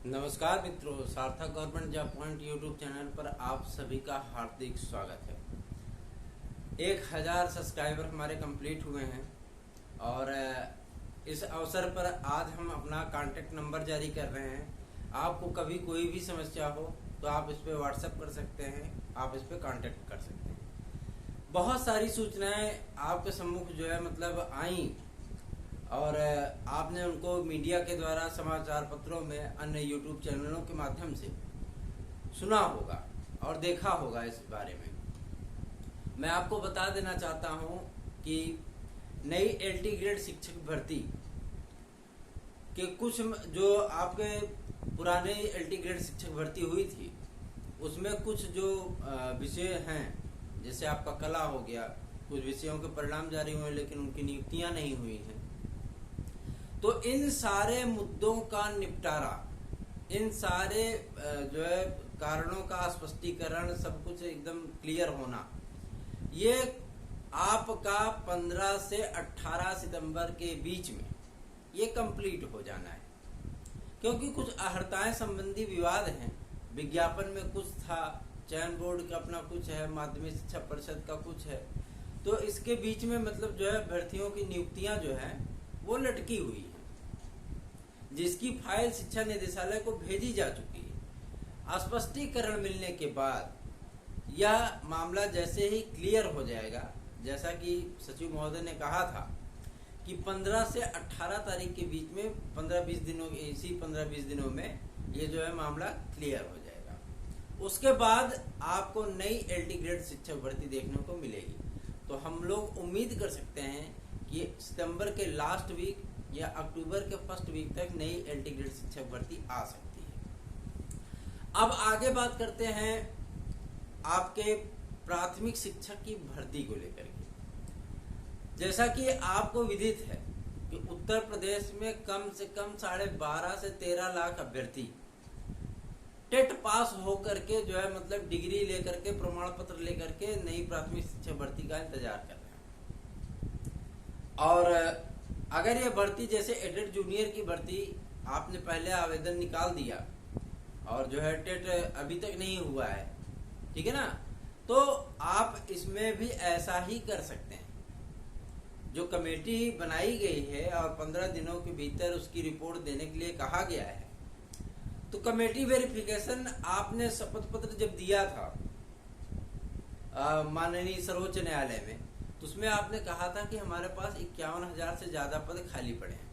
नमस्कार मित्रों, सार्थक government job point YouTube channel पर आप सभी का हार्दिक स्वागत है। 1000 सब्सक्राइबर हमारे कंप्लीट हुए हैं और इस अवसर पर आज हम अपना कांटेक्ट नंबर जारी कर रहे हैं। आपको कभी कोई भी समस्या हो तो आप इस पर व्हाट्सएप कर सकते हैं, आप इस पर कांटेक्ट कर सकते हैं। बहुत सारी सूचनाएं आपके सम्मुख आई और आपने उनको मीडिया के द्वारा, समाचार पत्रों में, अन्य यूट्यूब चैनलों के माध्यम से सुना होगा और देखा होगा। इस बारे में मैं आपको बता देना चाहता हूं कि नई एलटी ग्रेड शिक्षक भर्ती के कुछ जो आपके पुराने एलटी ग्रेड शिक्षक भर्ती हुई थी उसमें कुछ जो विषय हैं, जैसे आपका कला हो गया, कुछ विषयों के परिणाम जारी हुए लेकिन उनकी नियुक्तियां नहीं हुई हैं। तो इन सारे मुद्दों का निपटारा, इन सारे जो है कारणों का स्पष्टीकरण, सब कुछ एकदम क्लियर होना, ये आपका 15 से 18 सितंबर के बीच में ये कंप्लीट हो जाना है। क्योंकि कुछ अर्हताएं संबंधी विवाद हैं। विज्ञापन में कुछ था, चयन बोर्ड का अपना कुछ है, माध्यमिक शिक्षा परिषद का कुछ है। तो इसके बीच में जो है अभ्यर्थियों की नियुक्तियां जो है वो लटकी हुई है, जिसकी फाइल शिक्षा निदेशालय को भेजी जा चुकी है। स्पष्टीकरण मिलने के बाद यह मामला जैसे ही क्लियर हो जाएगा, जैसा कि सचिव महोदय ने कहा था कि 15 से 18 तारीख के बीच में 15-20 दिनों, इसी 15-20 दिनों में ये जो है मामला क्लियर हो जाएगा। उसके बाद आपको नई एलटी ग्रेड शिक्षक भर्ती देखने को मिलेगी। तो हम लोग उम्मीद कर सकते हैं कि सितंबर के लास्ट वीक या अक्टूबर के फर्स्ट वीक तक नई एलटी ग्रेड शिक्षक भर्ती आ सकती है। अब आगे बात करते हैं आपके प्राथमिक शिक्षक की भर्ती को लेकर के। जैसा कि आपको विदित है कि उत्तर प्रदेश में कम से कम 12.5 से 13 लाख अभ्यर्थी टेट पास होकर के जो है डिग्री लेकर के, प्रमाण पत्र लेकर के नई प्राथमिक शिक्षक भर्ती का इंतजार कर रहे हैं। और अगर ये भर्ती, जैसे एडेड जूनियर की भर्ती, आपने पहले आवेदन निकाल दिया और जो है टेट अभी तक नहीं हुआ है, ठीक है ना, तो आप इसमें भी ऐसा ही कर सकते हैं। जो कमेटी बनाई गई है और 15 दिनों के भीतर उसकी रिपोर्ट देने के लिए कहा गया है, तो कमेटी वेरिफिकेशन आपने शपथ पत्र जब दिया था माननीय सर्वोच्च न्यायालय में, तो उसमें आपने कहा था कि हमारे पास 51,000 से ज्यादा पद खाली पड़े हैं।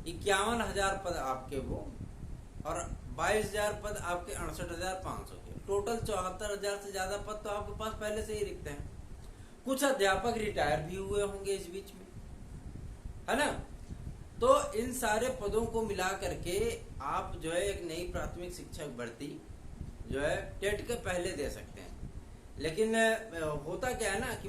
51,000 पद आपके वो, और 22,000 पद आपके 68,500 के, टोटल 74,000 से ज्यादा पद तो आपके पास पहले से ही रिक्त हैं। कुछ अध्यापक रिटायर भी हुए होंगे इस बीच में, है ना। तो इन सारे पदों को मिला करके आप जो है एक नई प्राथमिक शिक्षक भर्ती जो है टेट के पहले दे सकते हैं। लेकिन होता क्या है ना कि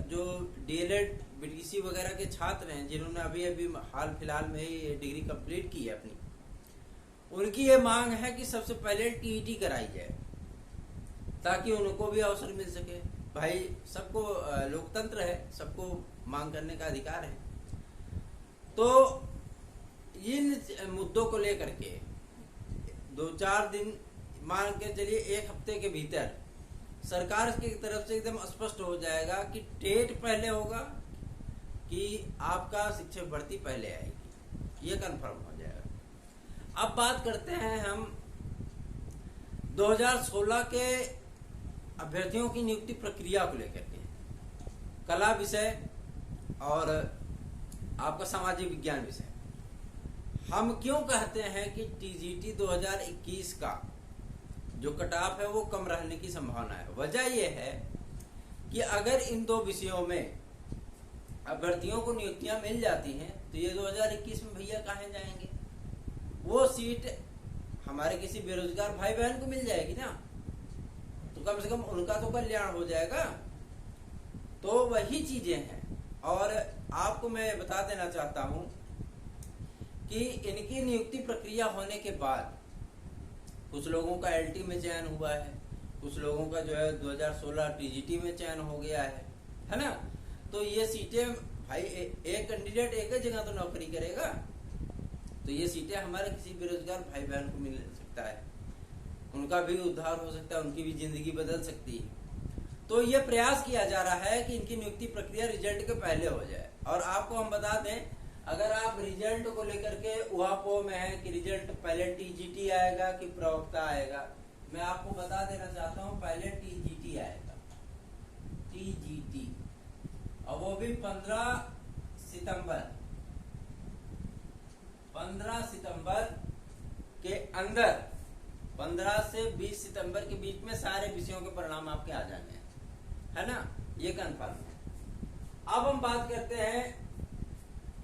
जो डीएलएड, बीटीसी वगैरह के छात्र हैं, जिन्होंने अभी हाल फिलहाल में ही डिग्री कंप्लीट की है अपनी, उनकी ये मांग है कि सबसे पहले टीईटी कराई जाए ताकि उनको भी अवसर मिल सके। भाई, सबको लोकतंत्र है, सबको मांग करने का अधिकार है। तो इन मुद्दों को लेकर के 2-4 दिन, मान के चलिए 1 हफ्ते के भीतर सरकार की तरफ से एकदम स्पष्ट हो जाएगा कि टेट पहले होगा कि आपका शिक्षक भर्ती पहले आएगी, ये कंफर्म हो जाएगा। अब बात करते हैं हम 2016 के अभ्यर्थियों की नियुक्ति प्रक्रिया को लेकर के। कला विषय और आपका सामाजिक विज्ञान विषय, हम क्यों कहते हैं कि टीजीटी 2021 का जो कट ऑफ है वो कम रहने की संभावना है? वजह यह है कि अगर इन 2 विषयों में अभ्यर्थियों को नियुक्तियां मिल जाती हैं तो ये 2021 में भैया कहाँ जाएंगे? वो सीट हमारे किसी बेरोजगार भाई बहन को मिल जाएगी ना, तो कम से कम उनका तो कल्याण हो जाएगा। तो वही चीजें हैं। और आपको मैं बता देना चाहता हूं कि इनकी नियुक्ति प्रक्रिया होने के बाद कुछ लोगों का एलटी में चयन हुआ है, कुछ लोगों का जो है 2016 टीजीटी में चयन हो गया है ना। तो ये सीटें भाई, एक कैंडिडेट एक ही जगह तो नौकरी करेगा, तो ये सीटें हमारे किसी बेरोजगार भाई बहन को मिल सकता है, उनका भी उद्धार हो सकता है, उनकी भी जिंदगी बदल सकती है। तो ये प्रयास किया जा रहा है कि इनकी नियुक्ति प्रक्रिया रिजल्ट के पहले हो जाए। और आपको हम बता दें, अगर आप रिजल्ट को लेकर के उहापोह में है कि रिजल्ट पहले टीजीटी आएगा कि प्रवक्ता आएगा, मैं आपको बता देना चाहता हूं पहले टीजीटी आएगा, टीजीटी, और वो भी 15 सितंबर के अंदर, 15 से 20 सितंबर के बीच में सारे विषयों के परिणाम आपके आ जाने हैं, है ना, ये कंफर्म है। अब हम बात करते हैं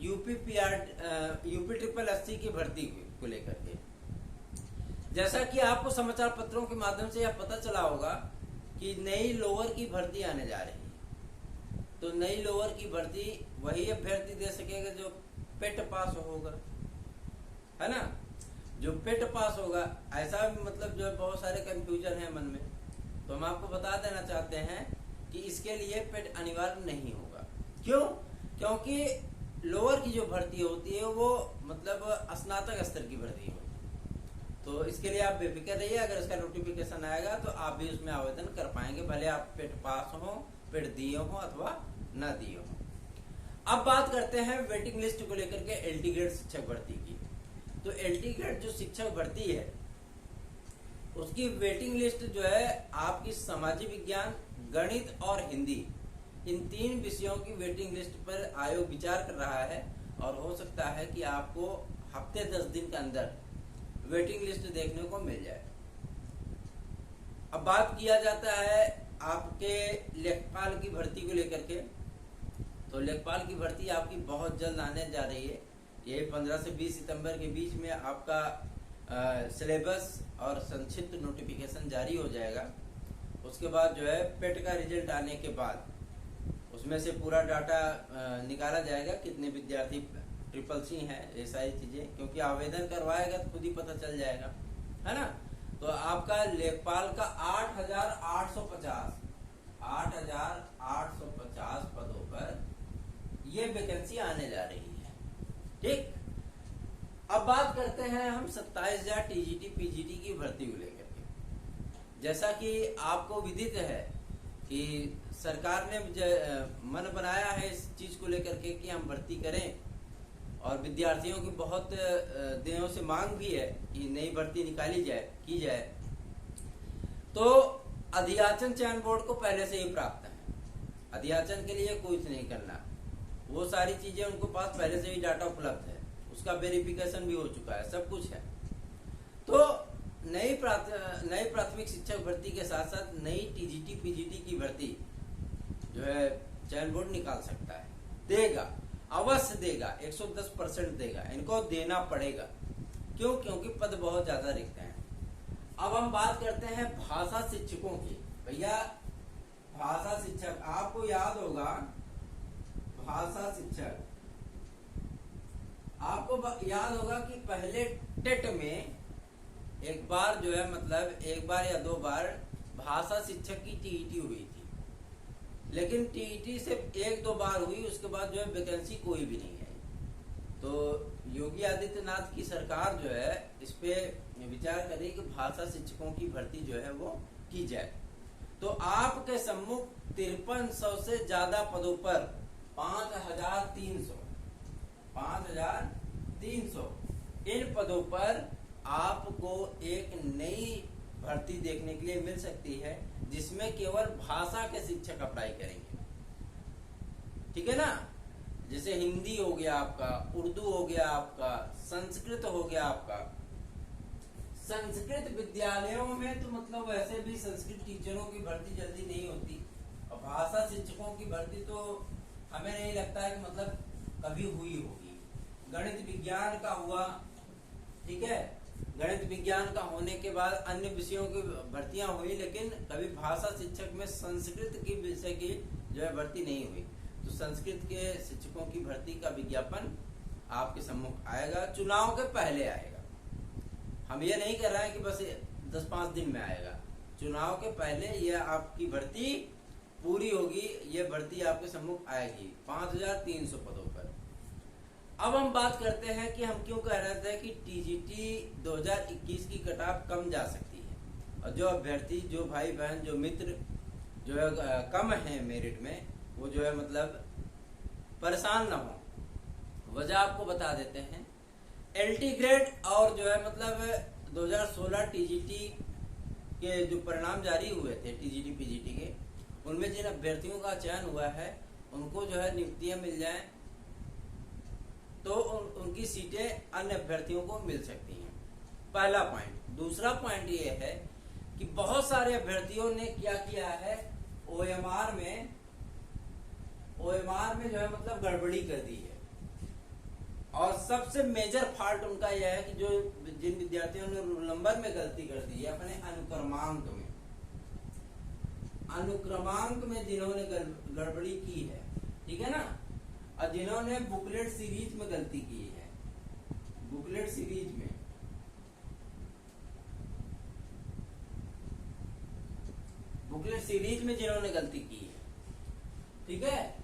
यूपी ट्रिपल एससी की भर्ती को लेकर के। जैसा कि आपको समाचार पत्रों के माध्यम से यह पता चला होगा कि नई लोअर की भर्ती आने जा रही है। तो नई लोअर की भर्ती वही अभ्यर्थी दे सकेगा जो पेट पास होगा, है ना, जो पेट पास होगा। ऐसा मतलब जो बहुत सारे कंफ्यूजन है मन में, तो हम आपको बता देना चाहते हैं कि इसके लिए पेट अनिवार्य नहीं होगा। क्यों? क्योंकि लोअर की जो भर्ती होती है वो मतलब स्नातक स्तर की भर्ती होती है। तो इसके लिए आप बेफिक्र रहिए, अगर इसका नोटिफिकेशन आएगा तो आप भी उसमें आवेदन कर पाएंगे, भले आप पेट पास हो, पेट दिए हो अथवा न दिए हो। अब बात करते हैं वेटिंग लिस्ट को लेकर के एलटी ग्रेड शिक्षक भर्ती की। तो एलटी ग्रेड जो शिक्षक भर्ती है उसकी वेटिंग लिस्ट जो है आपकी सामाजिक विज्ञान, गणित और हिंदी, इन 3 विषयों की वेटिंग लिस्ट पर आयोग विचार कर रहा है। और हो सकता है कि आपको हफ्ते 10 दिन के अंदर वेटिंग लिस्ट देखने को मिल जाए। अब बात किया जाता है आपके लेखपाल की भर्ती को लेकर के। तो लेखपाल की भर्ती आपकी बहुत जल्द आने जा रही है। ये 15 से 20 सितंबर के बीच में आपका सिलेबस और संक्षिप्त नोटिफिकेशन जारी हो जाएगा। उसके बाद जो है पेट का रिजल्ट आने के बाद उसमें से पूरा डाटा निकाला जाएगा, कितने विद्यार्थी ट्रिपल सी हैं, ये सारी चीजें, क्योंकि आवेदन करवाएगा तो खुद ही पता चल जाएगा, है ना। तो आपका लेखपाल का 8,850 पदों पर ये वैकेंसी आने जा रही है। ठीक, अब बात करते हैं हम 27,000 टीजीटी पीजीटी की भर्ती को लेकर के। जैसा कि आपको विदित है कि सरकार ने मन बनाया है इस चीज को लेकर के कि हम भर्ती करें, और विद्यार्थियों की बहुत दिनों से मांग भी है कि नई भर्ती निकाली जाए, की जाए। तो अध्याचन चयन बोर्ड को पहले से ही प्राप्त है, अध्याचन के लिए कुछ नहीं करना, वो सारी चीजें उनको पास पहले से ही डाटा उपलब्ध है, उसका वेरिफिकेशन भी हो चुका है, सब कुछ है। तो नई प्राथमिक शिक्षक भर्ती के साथ साथ नई टीजीटी पीजीटी की भर्ती जो है चयन बोर्ड निकाल सकता है, देगा, अवश्य देगा, 110% देगा, इनको देना पड़ेगा। क्यों? क्योंकि पद बहुत ज्यादा रिक्त हैं। अब हम बात करते हैं भाषा शिक्षकों की। भैया भाषा शिक्षक, आपको याद होगा भाषा शिक्षक, आपको याद होगा कि पहले टेट में एक बार जो है मतलब एक बार या 2 बार भाषा शिक्षक की टीईटी हुई थी, लेकिन टीईटी सिर्फ 1-2 बार हुई, उसके बाद जो है वैकेंसी कोई भी नहीं आई। तो योगी आदित्यनाथ की सरकार जो है इस पे विचार करे कि भाषा शिक्षकों की भर्ती जो है वो की जाए। तो आपके सम्मुख 5300 से ज्यादा पदों पर 5,300 इन पदों पर आपको एक नई भर्ती देखने के लिए मिल सकती है, जिसमें केवल भाषा के शिक्षक अप्लाई करेंगे। ठीक है ना, जैसे हिंदी हो गया आपका, उर्दू हो गया आपका, संस्कृत हो गया आपका। संस्कृत विद्यालयों में तो मतलब वैसे भी संस्कृत टीचरों की भर्ती जल्दी नहीं होती, और भाषा शिक्षकों की भर्ती तो हमें नहीं लगता है कि मतलब कभी हुई होगी। गणित विज्ञान का हुआ, ठीक है, गणित विज्ञान का होने के बाद अन्य विषयों की भर्तियां हुई, लेकिन कभी भाषा शिक्षक में संस्कृत की विषय की जो है भर्ती नहीं हुई। तो संस्कृत के शिक्षकों की भर्ती का विज्ञापन आपके सम्मुख आएगा, चुनाव के पहले आएगा। हम ये नहीं कर रहे हैं कि बस 10-5 दिन में आएगा, चुनाव के पहले यह आपकी भर्ती पूरी होगी, ये भर्ती आपके सम्मुख आएगी 5,300 पदों पर। अब हम बात करते हैं कि हम क्यों कह रहे थे कि टीजीटी 2021 की कट ऑफ कम जा सकती है, और जो अभ्यर्थी, जो भाई बहन, जो मित्र जो है कम है मेरिट में, वो जो है मतलब परेशान ना हो। वजह आपको बता देते हैं। एलटी ग्रेड और जो है मतलब 2016 टीजीटी के जो परिणाम जारी हुए थे टीजीटी पीजीटी के, उनमें जिन अभ्यर्थियों का चयन हुआ है उनको जो है नियुक्तियां मिल जाएं तो उनकी सीटें अन्य अभ्यर्थियों को मिल सकती हैं। पहला पॉइंट। दूसरा पॉइंट ये है कि बहुत सारे अभ्यर्थियों ने क्या किया है, ओएमआर में जो है मतलब गड़बड़ी कर दी है। और सबसे मेजर फॉल्ट उनका यह है कि जो जिन विद्यार्थियों ने रोल नंबर में गलती कर दी है, अपने अनुक्रमांक में जिन्होंने गड़बड़ी की है, ठीक है ना, और जिन्होंने बुकलेट सीरीज में गलती की है, बुकलेट सीरीज में जिन्होंने गलती की है, ठीक है,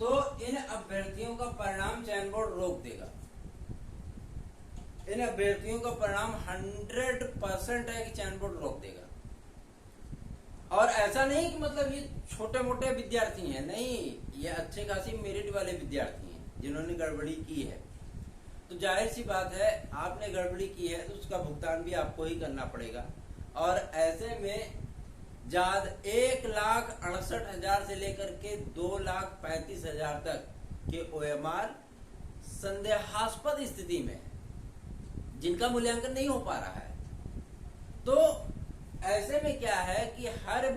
तो इन अभ्यर्थियों का परिणाम चयन बोर्ड रोक देगा। इन अभ्यर्थियों का परिणाम 100% है कि चयन बोर्ड रोक देगा। और ऐसा नहीं कि मतलब ये छोटे मोटे विद्यार्थी हैं, नहीं, ये अच्छे खासी मेरिट वाले विद्यार्थी हैं जिन्होंने गड़बड़ी की है। तो जाहिर सी बात है, आपने गड़बड़ी की है तो उसका भुगतान भी आपको ही करना पड़ेगा। और ऐसे में 1,68,000 से लेकर के 2,35,000 तक के ओएमआर संदेहास्पद स्थिति में जिनका मूल्यांकन नहीं हो पा रहा है। तो ऐसे में क्या है कि हर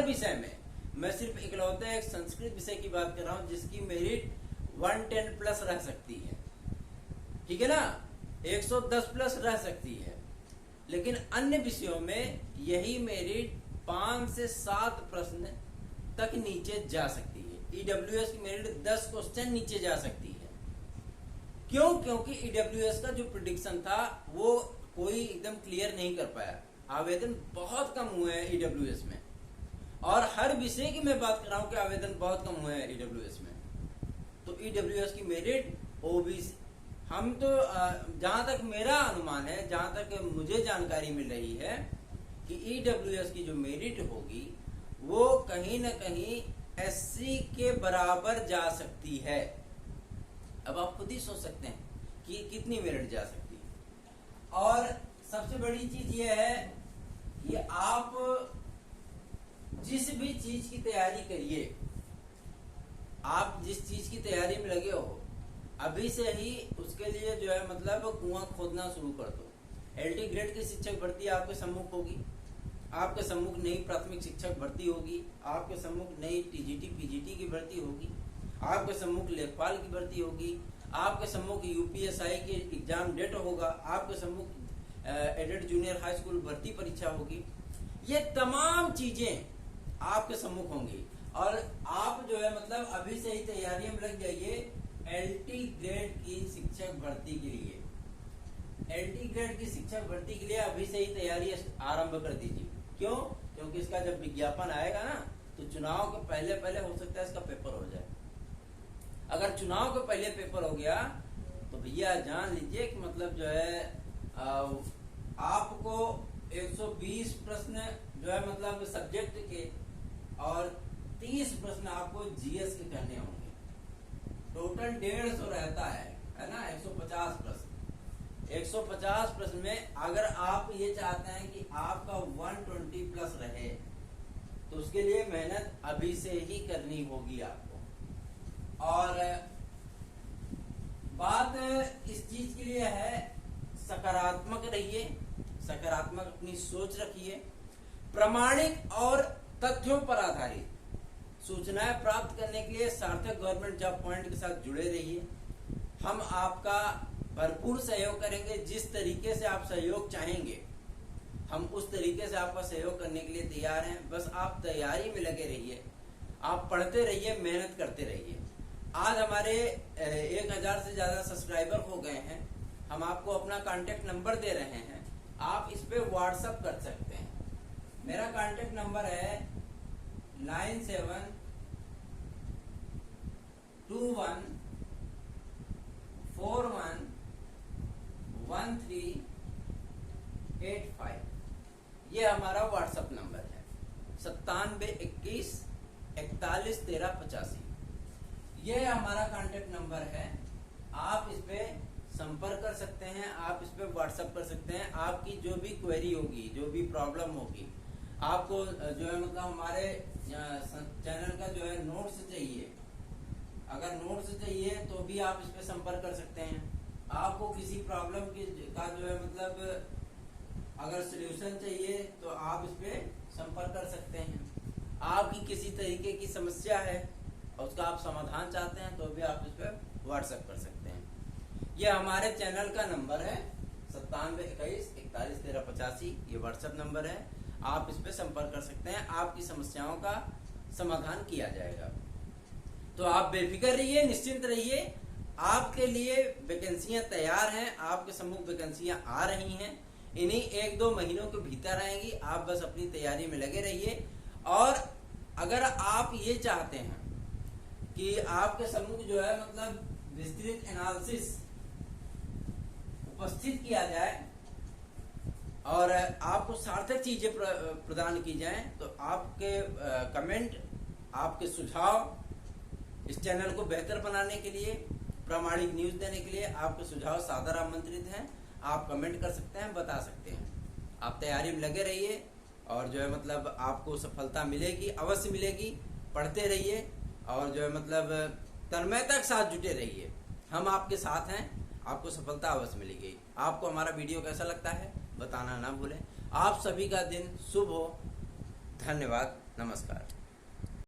विषय में मैं सिर्फ इकलौते एक संस्कृत विषय की बात कर रहा हूं जिसकी मेरिट 110 प्लस रह सकती है, ठीक है ना, 110 प्लस रह सकती है। लेकिन अन्य विषयों में यही मेरिट 5 से 7 प्रश्न तक नीचे जा सकती है। ईडब्ल्यूएस की मेरिट 10 क्वेश्चन नीचे जा सकती है। क्यों? क्योंकि ईडब्ल्यूएस का जो प्रिडिक्शन था वो कोई एकदम क्लियर नहीं कर पाया। आवेदन बहुत कम हुए हैं ईडब्ल्यूएस में, और हर विषय की मैं बात कर रहा हूं कि आवेदन बहुत कम हुए हैं ईडब्ल्यूएस में। तो ईडब्ल्यूएस की मेरिट ओबीसी, हम तो जहां तक मेरा अनुमान है, जहां तक मुझे जानकारी मिल रही है कि ईडब्ल्यूएस की जो मेरिट होगी वो कहीं ना कहीं एससी के बराबर जा सकती है। अब आप खुद ही सोच सकते हैं कि कितनी मेरिट जा सकती है। और सबसे बड़ी चीज ये है कि आप जिस भी चीज की तैयारी करिए, आप जिस चीज की तैयारी में लगे हो, अभी से ही उसके लिए जो है मतलब कुआं खोदना शुरू कर दो। एलटी ग्रेड की शिक्षक भर्ती आपके सम्मुख होगी, आपके सम्मुख नई प्राथमिक शिक्षक भर्ती होगी, आपके सम्मुख नई टीजीटी पीजीटी की भर्ती होगी, आपके सम्मुख लेखपाल की भर्ती होगी, आपके सम्मुख यूपीएसआई के एग्जाम डेट होगा, आपके सम्मुख एडेड जूनियर हाई स्कूल भर्ती परीक्षा होगी। ये तमाम चीजें आपके सम्मुख होंगी, और आप जो है मतलब अभी से ही तैयारियों में लग जाइए एलटी ग्रेड की शिक्षक भर्ती के लिए। एलटी ग्रेड की शिक्षक भर्ती के लिए अभी से ही तैयारी आरंभ कर दीजिए। क्यों? क्योंकि इसका जब विज्ञापन आएगा ना, तो चुनाव के पहले पहले हो सकता है इसका पेपर हो जाए। अगर चुनाव के पहले पेपर हो गया तो भैया जान लीजिए कि मतलब जो है आपको 120 प्रश्न जो है मतलब सब्जेक्ट के और 30 प्रश्न आपको जीएस के करने होंगे। टोटल 150 रहता है ना, 150 प्रश्न। 150 प्रश्न में अगर आप ये चाहते हैं कि आपका 120 प्लस रहे तो उसके लिए मेहनत अभी से ही करनी होगी आपको। और बात इस चीज के लिए है, सकारात्मक रहिए, सकारात्मक अपनी सोच रखिए, प्रामाणिक और तथ्यों पर आधारित सूचनाएं प्राप्त करने के लिए सार्थक गवर्नमेंट जॉब पॉइंट के साथ जुड़े रहिए। हम आपका भरपूर सहयोग करेंगे। जिस तरीके से आप सहयोग चाहेंगे हम उस तरीके से आपका सहयोग करने के लिए तैयार हैं। बस आप तैयारी में लगे रहिए, आप पढ़ते रहिए, मेहनत करते रहिए। आज हमारे 1000 से ज्यादा सब्सक्राइबर हो गए हैं। हम आपको अपना कांटेक्ट नंबर दे रहे हैं, आप इस पे व्हाट्सएप कर सकते हैं। मेरा कांटेक्ट नंबर है 9721 411385। ये हमारा व्हाट्सएप नंबर है 9721411385। ये हमारा कांटेक्ट नंबर है। आप इस पे संपर्क कर सकते हैं, आप इस पे व्हाट्सएप कर सकते हैं। आपकी जो भी क्वेरी होगी, जो भी प्रॉब्लम होगी, आपको जो है मतलब हमारे चैनल का जो है नोट्स चाहिए, अगर नोट्स चाहिए तो भी आप इस पे संपर्क कर सकते हैं। आपको किसी प्रॉब्लम का जो है मतलब अगर सलूशन चाहिए तो आप इस पे संपर्क कर सकते हैं। आपकी किसी तरीके की समस्या है और उसका आप समाधान चाहते हैं तो भी आप इस पे व्हाट्सएप कर सकते हैं। ये हमारे चैनल का नंबर है 9721411385। ये व्हाट्सएप नंबर है, आप इस पे संपर्क कर सकते हैं। आपकी समस्याओं का समाधान किया जाएगा। तो आप बेफिक्र रहिए, निश्चिंत रहिए। आपके लिए वैकेंसियां तैयार हैं, आपके सम्मुख वैकेंसियां आ रही हैं। इन्हीं 1-2 महीनों के भीतर आएंगी। आप बस अपनी तैयारी में लगे रहिए। और अगर आप ये चाहते हैं कि आपके सम्मुख जो है मतलब विस्तृत एनालिसिस उपस्थित किया जाए और आपको सार्थक चीजें प्रदान की जाएं, तो आपके कमेंट, आपके सुझाव इस चैनल को बेहतर बनाने के लिए, प्रामाणिक न्यूज देने के लिए आपके सुझाव सादर आमंत्रित हैं। आप कमेंट कर सकते हैं, बता सकते हैं। आप तैयारी में लगे रहिए और जो है मतलब आपको सफलता मिलेगी, अवश्य मिलेगी। पढ़ते रहिए और जो है मतलब तन्मयता के साथ जुटे रहिए। हम आपके साथ हैं, आपको सफलता अवश्य मिलेगी। आपको हमारा वीडियो कैसा लगता है बताना ना भूलें। आप सभी का दिन शुभ हो। धन्यवाद, नमस्कार।